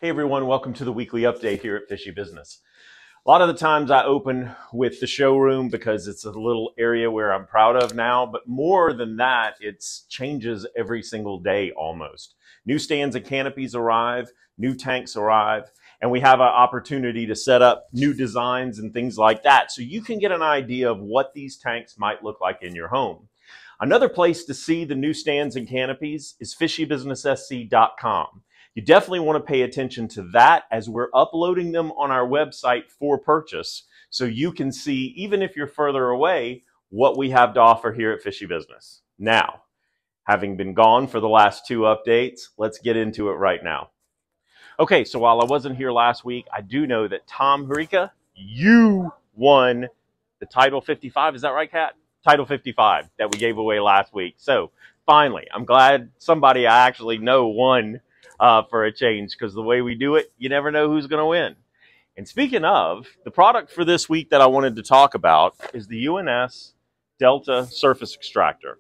Hey everyone, welcome to the weekly update here at Fishy Business. A lot of the times I open with the showroom because it's a little area where I'm proud of now, but more than that, it changes every single day almost. New stands and canopies arrive, new tanks arrive, and we have an opportunity to set up new designs and things like that so you can get an idea of what these tanks might look like in your home. Another place to see the new stands and canopies is fishybusinesssc.com. You definitely want to pay attention to that as we're uploading them on our website for purchase so you can see, even if you're further away, what we have to offer here at Fishy Business. Now, having been gone for the last two updates, let's get into it right now. Okay, so while I wasn't here last week, I do know that Tom Harika, you won the Title 55. Is that right, Kat? Title 55 that we gave away last week. So finally, I'm glad somebody I actually know won for a change, because the way we do it, you never know who's going to win. And speaking of, the product for this week that I wanted to talk about is the UNS Delta Surface Extractor.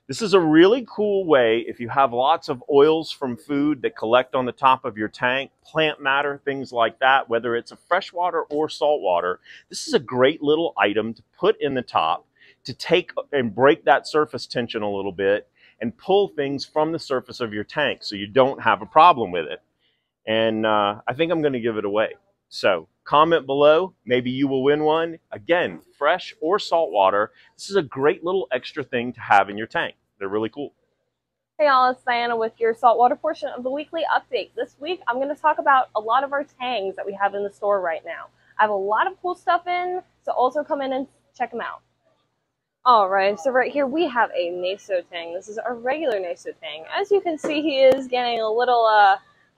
This is a really cool way if you have lots of oils from food that collect on the top of your tank, plant matter, things like that, whether it's a freshwater or saltwater. This is a great little item to put in the top to take and break that surface tension a little bit and pull things from the surface of your tank so you don't have a problem with it. And I think I'm going to give it away. So comment below, maybe you will win one. Again, fresh or saltwater, this is a great little extra thing to have in your tank. They're really cool. Hey y'all, it's Diana with your saltwater portion of the weekly update. This week I'm going to talk about a lot of our tangs that we have in the store right now. I have a lot of cool stuff in, so also come in and check them out. Alright, so right here we have a Naso Tang. This is our regular Naso Tang. As you can see, he is getting a little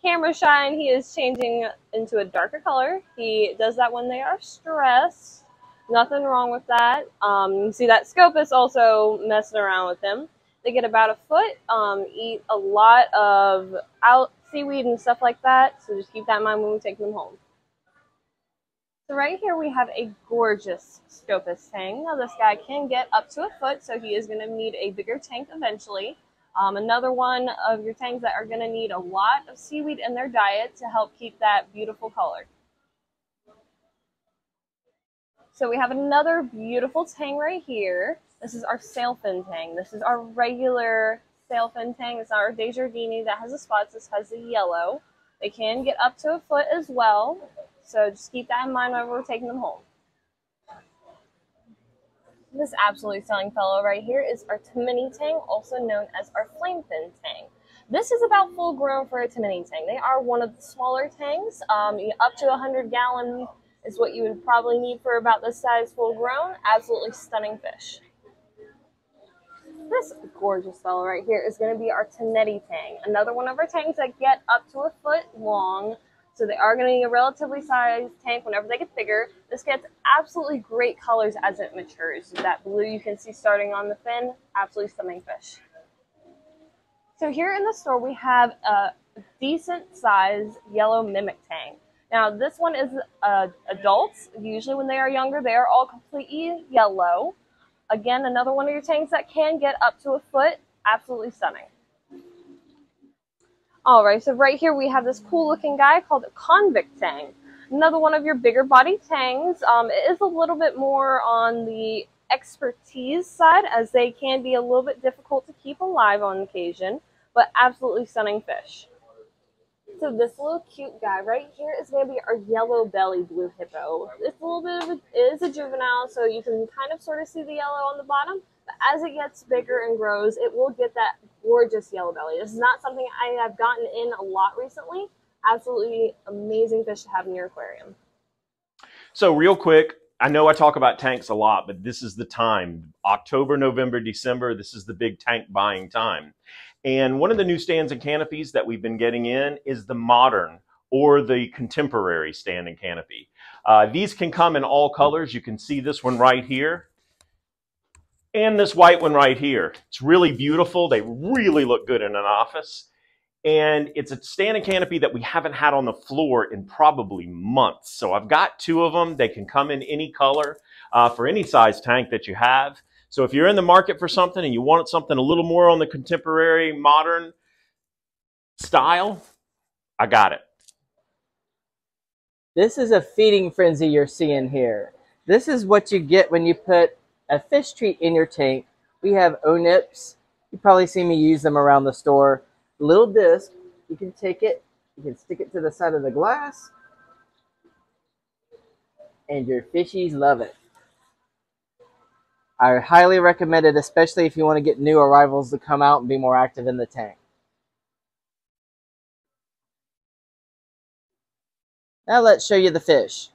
camera shine. He is changing into a darker color. He does that when they are stressed. Nothing wrong with that. You see that scope is also messing around with him. They get about a foot, eat a lot of seaweed and stuff like that, so just keep that in mind when we take them home. So right here we have a gorgeous Scopus Tang. Now this guy can get up to a foot, so he is going to need a bigger tank eventually. Another one of your tanks that are going to need a lot of seaweed in their diet to help keep that beautiful color. So we have another beautiful tang right here. This is our Sailfin Tang. This is our regular Sailfin Tang. It's not our Desjardins that has the spots. This has the yellow. They can get up to a foot as well. So just keep that in mind whenever we're taking them home. This absolutely stunning fellow right here is our Tetti Tang, also known as our Flamefin Tang. This is about full grown for a Tetti Tang. They are one of the smaller tangs. Up to 100 gallon is what you would probably need for about this size full grown. Absolutely stunning fish. This gorgeous fellow right here is going to be our Tetti Tang, another one of our tangs that get up to a foot long. So they are going to need a relatively sized tank whenever they get bigger. This gets absolutely great colors as it matures. That blue you can see starting on the fin, absolutely stunning fish. So here in the store we have a decent sized yellow mimic tang. Now this one is adults. Usually when they are younger they are all completely yellow. Again, another one of your tanks that can get up to a foot, absolutely stunning. Alright, so right here we have this cool looking guy called a Convict Tang. Another one of your bigger body tangs. It is a little bit more on the expertise side, as they can be a little bit difficult to keep alive on occasion, but absolutely stunning fish. So this little cute guy right here is going to be our yellow belly blue hippo. It's a little bit of it is a juvenile, so you can kind of sort of see the yellow on the bottom. But as it gets bigger and grows, it will get that gorgeous yellow belly. This is not something I have gotten in a lot recently. Absolutely amazing fish to have in your aquarium. So real quick, I know I talk about tanks a lot, but this is the time. October, November, December, this is the big tank buying time. And one of the new stands and canopies that we've been getting in is the modern or the contemporary stand and canopy. These can come in all colors. You can see this one right here. And this white one right here. It's really beautiful. They really look good in an office. And it's a stand and canopy that we haven't had on the floor in probably months. So I've got two of them. They can come in any color for any size tank that you have. So if you're in the market for something and you want something a little more on the contemporary, modern style, I got it. This is a feeding frenzy you're seeing here. This is what you get when you put a fish treat in your tank. We have O-nips. You probably see me use them around the store. Little disc. You can take it, you can stick it to the side of the glass, and your fishies love it. I highly recommend it, especially if you want to get new arrivals to come out and be more active in the tank. Now let's show you the fish.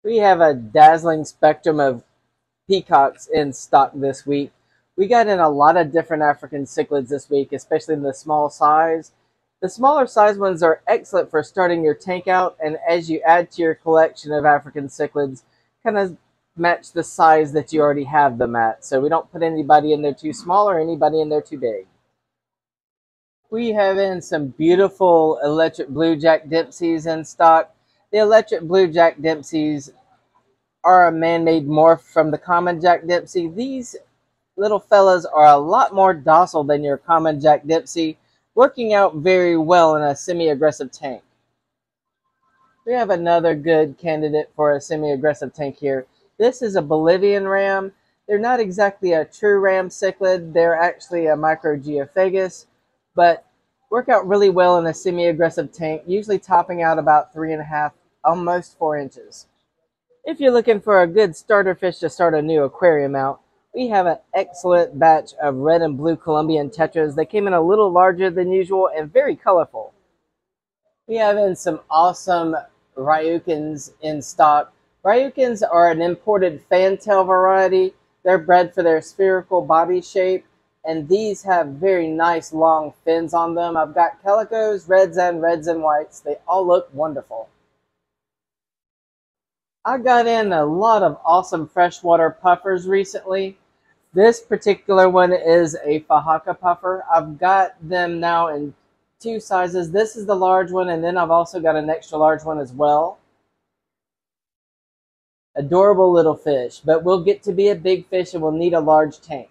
We have a dazzling spectrum of peacocks in stock this week. We got in a lot of different African cichlids this week, especially in the small size. The smaller size ones are excellent for starting your tank out, and as you add to your collection of African cichlids, kind of match the size that you already have them at. So we don't put anybody in there too small or anybody in there too big. We have in some beautiful electric blue Jack Dempseys in stock. The electric blue Jack Dempseys are a man-made morph from the common Jack Dempsey. These little fellas are a lot more docile than your common Jack Dempsey, working out very well in a semi-aggressive tank. We have another good candidate for a semi-aggressive tank here. This is a Bolivian Ram. They're not exactly a true ram cichlid. They're actually a microgeophagus, but work out really well in a semi-aggressive tank, usually topping out about 3.5, almost 4 inches. If you're looking for a good starter fish to start a new aquarium out, we have an excellent batch of red and blue Colombian Tetras. They came in a little larger than usual and very colorful. We have in some awesome Ryukins in stock. Ryukins are an imported fantail variety. They're bred for their spherical body shape, and these have very nice long fins on them. I've got calicos, reds and whites. They all look wonderful. I got in a lot of awesome freshwater puffers recently. This particular one is a Faka puffer. I've got them now in 2 sizes. This is the large one, and then I've also got an extra large one as well. Adorable little fish, but will get to be a big fish and will need a large tank.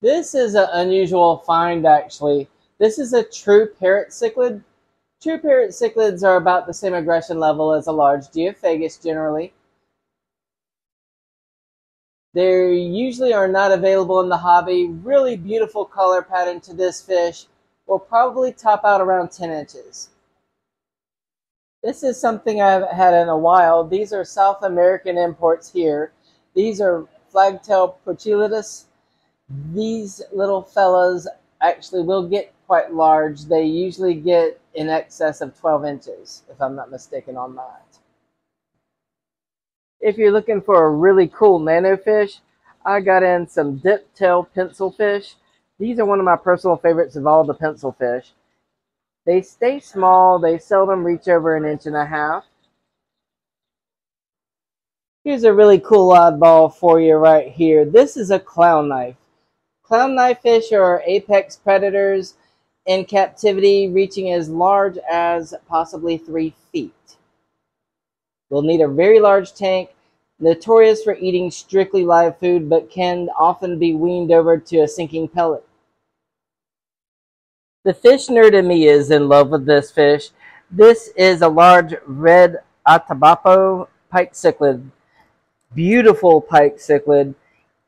This is an unusual find, actually. This is a true parrot cichlid. True parrot cichlids are about the same aggression level as a large geophagus generally. They usually are not available in the hobby. Really beautiful color pattern to this fish. Will probably top out around 10 inches. This is something I haven't had in a while. These are South American imports here. These are Flagtail prochilidus. These little fellas actually will get quite large. They usually get in excess of 12 inches, if I'm not mistaken on that. If you're looking for a really cool nano fish, I got in some Diptail pencil fish. These are one of my personal favorites of all the pencil fish. They stay small. They seldom reach over 1.5 inches. Here's a really cool oddball for you right here. This is a clown knife. Clown knife fish are apex predators in captivity, reaching as large as possibly 3 feet. Will need a very large tank, notorious for eating strictly live food, but can often be weaned over to a sinking pellet. The fish nerd in me is in love with this fish. This is a large red Atabapo pike cichlid. Beautiful pike cichlid.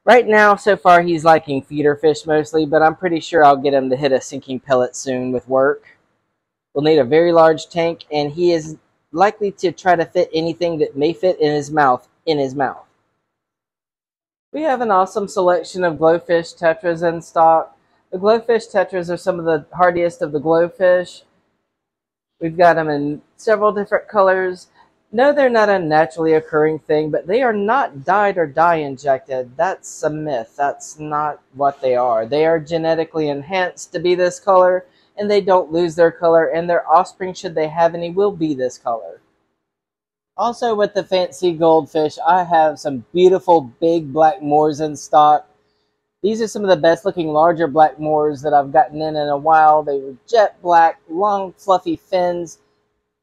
Right now, so far, he's liking feeder fish mostly, but I'm pretty sure I'll get him to hit a sinking pellet soon with work. We'll need a very large tank, and he is likely to try to fit anything that may fit in his mouth. We have an awesome selection of Glowfish Tetras in stock. The Glowfish Tetras are some of the hardiest of the Glowfish. We've got them in several different colors. No, they're not a naturally occurring thing, but they are not dyed or dye injected. That's a myth. That's not what they are. They are genetically enhanced to be this color, and they don't lose their color, and their offspring, should they have any, will be this color. Also, with the fancy goldfish, I have some beautiful big Blackmoors in stock. These are some of the best looking larger Blackmoors that I've gotten in a while. They were jet black, long fluffy fins,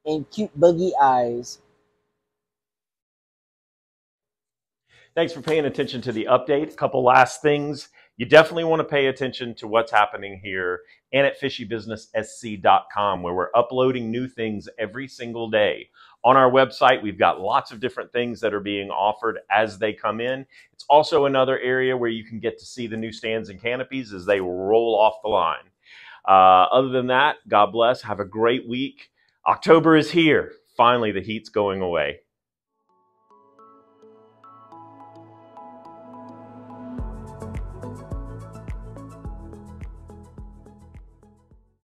and cute buggy eyes. Thanks for paying attention to the update. A couple last things. You definitely want to pay attention to what's happening here and at fishybusinesssc.com, where we're uploading new things every single day. On our website, we've got lots of different things that are being offered as they come in. It's also another area where you can get to see the new stands and canopies as they roll off the line. Other than that, God bless. Have a great week. October is here. Finally, the heat's going away.